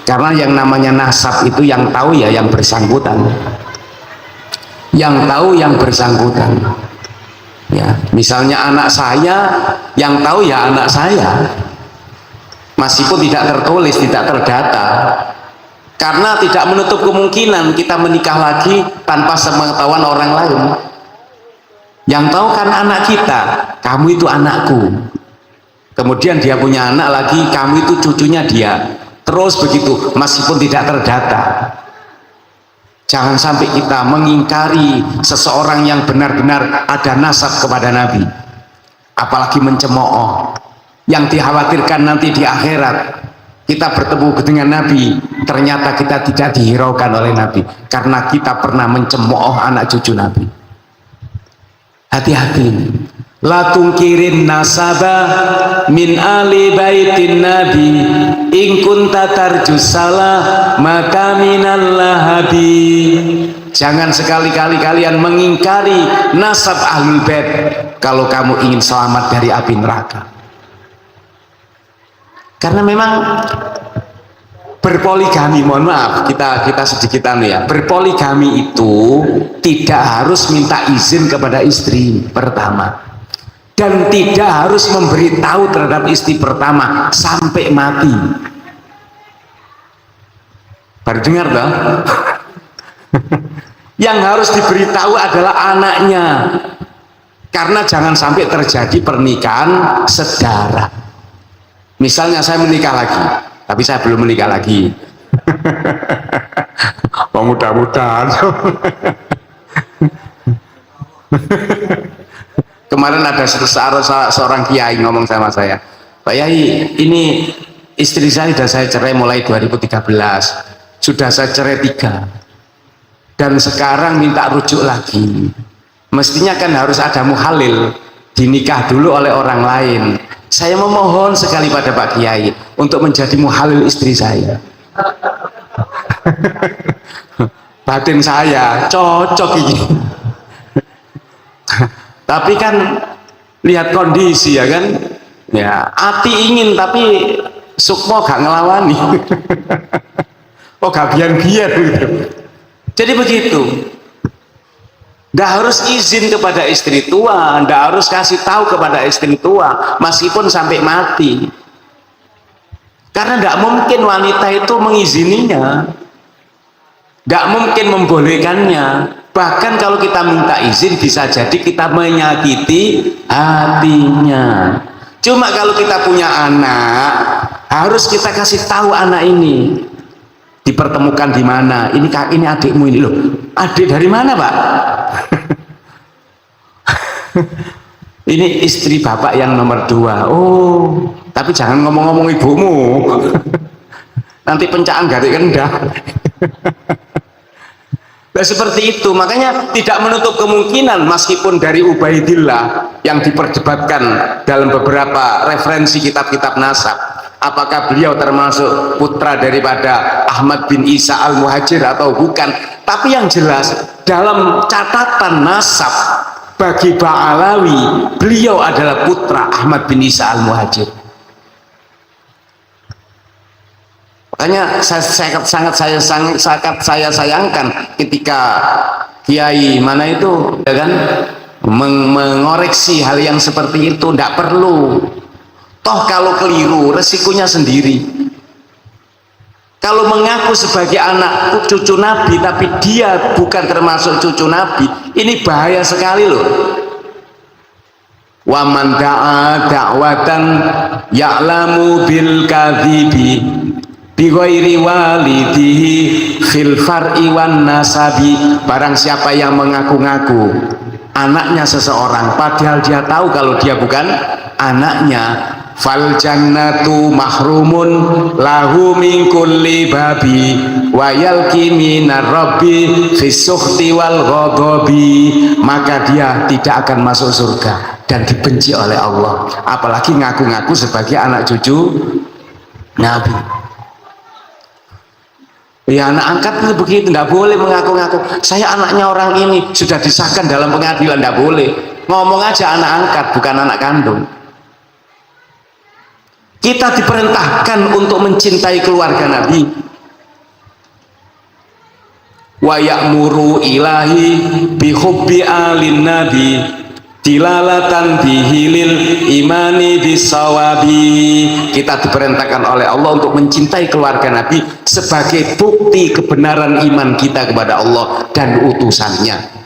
Karena yang namanya nasab itu yang tahu ya yang bersangkutan, yang tahu yang bersangkutan. Ya, misalnya anak saya, yang tahu ya anak saya, meskipun tidak tertulis, tidak terdata. Karena tidak menutup kemungkinan kita menikah lagi tanpa sepengetahuan orang lain. Yang tahu kan anak kita, kamu itu anakku. Kemudian dia punya anak lagi, kamu itu cucunya dia. Terus begitu, meskipun tidak terdata. Jangan sampai kita mengingkari seseorang yang benar-benar ada nasab kepada Nabi, apalagi mencemooh. Yang dikhawatirkan nanti di akhirat kita bertemu dengan Nabi, ternyata kita tidak dihiraukan oleh Nabi karena kita pernah mencemooh anak cucu Nabi. Hati-hati. La tungkirin nasabah min ali baitin nabi in kunta tarjus salah maka minal lahabi. Jangan sekali-kali kalian mengingkari nasab ahlul bait kalau kamu ingin selamat dari api neraka. Karena memang berpoligami, mohon maaf kita sedikit ya, berpoligami itu tidak harus minta izin kepada istri pertama, dan tidak harus memberitahu terhadap istri pertama sampai mati. Baru dengar toh? Yang harus diberitahu adalah anaknya, karena jangan sampai terjadi pernikahan sedara. Misalnya saya menikah lagi, tapi saya belum menikah lagi. Oh, mudah-mudahan. Kemarin ada seorang kiai ngomong sama saya, Pak Yai, ini istri saya sudah saya cerai mulai 2013, sudah saya cerai 3, dan sekarang minta rujuk lagi. Mestinya kan harus ada muhalil, dinikah dulu oleh orang lain. Saya memohon sekali pada Pak Kiai untuk menjadi muhalil istri saya. Batin saya cocok ini. Tapi kan lihat kondisi ya kan, ya hati ingin tapi sukmo gak ngelawani. Oh gak biar-biar gitu. Jadi begitu. Nggak harus izin kepada istri tua, nggak harus kasih tahu kepada istri tua meskipun sampai mati, karena nggak mungkin wanita itu mengizininya, nggak mungkin membolehkannya. Bahkan kalau kita minta izin bisa jadi kita menyakiti hatinya. Cuma kalau kita punya anak harus kita kasih tahu anak ini dipertemukan di mana, ini adikmu ini loh. Adik dari mana Pak? Ini istri bapak yang nomor 2. Oh, tapi jangan ngomong-ngomong ibumu. Nanti pencaan garik rendah. Nah, seperti itu. Makanya tidak menutup kemungkinan meskipun dari Ubaidillah yang diperdebatkan dalam beberapa referensi kitab-kitab nasab, apakah beliau termasuk putra daripada Ahmad bin Isa al-Muhajir atau bukan. Tapi yang jelas dalam catatan nasab bagi Ba'alawi, beliau adalah putra Ahmad bin Isa al-Muhajir. Makanya sangat saya sayangkan ketika kiai mana itu ya kan mengoreksi hal yang seperti itu. Tidak perlu. Toh kalau keliru resikonya sendiri. Kalau mengaku sebagai anak cucu Nabi tapi dia bukan termasuk cucu Nabi, ini bahaya sekali loh. Wa man da'a da'watan ya'lamu bil kadhibi bi ghairi walidihi fil far'i wan nasabi. Barang siapa yang mengaku-ngaku anaknya seseorang padahal dia tahu kalau dia bukan anaknya, fal jannatu mahrumun lahu min kulli babi wa yalqi minar rabbi fis sukhti wal ghadabi. Maka dia tidak akan masuk surga dan dibenci oleh Allah, apalagi ngaku-ngaku sebagai anak cucu Nabi. Ya, anak angkat itu begitu, tidak boleh mengaku-ngaku saya anaknya orang ini, sudah disahkan dalam pengadilan, tidak boleh. Ngomong aja anak angkat, bukan anak kandung. Kita diperintahkan untuk mencintai keluarga Nabi, wa ya'muru ilahi bihubbi alin nabi dilalatan bihilil imani bisawabi. Kita diperintahkan oleh Allah untuk mencintai keluarga Nabi sebagai bukti kebenaran iman kita kepada Allah dan utusannya.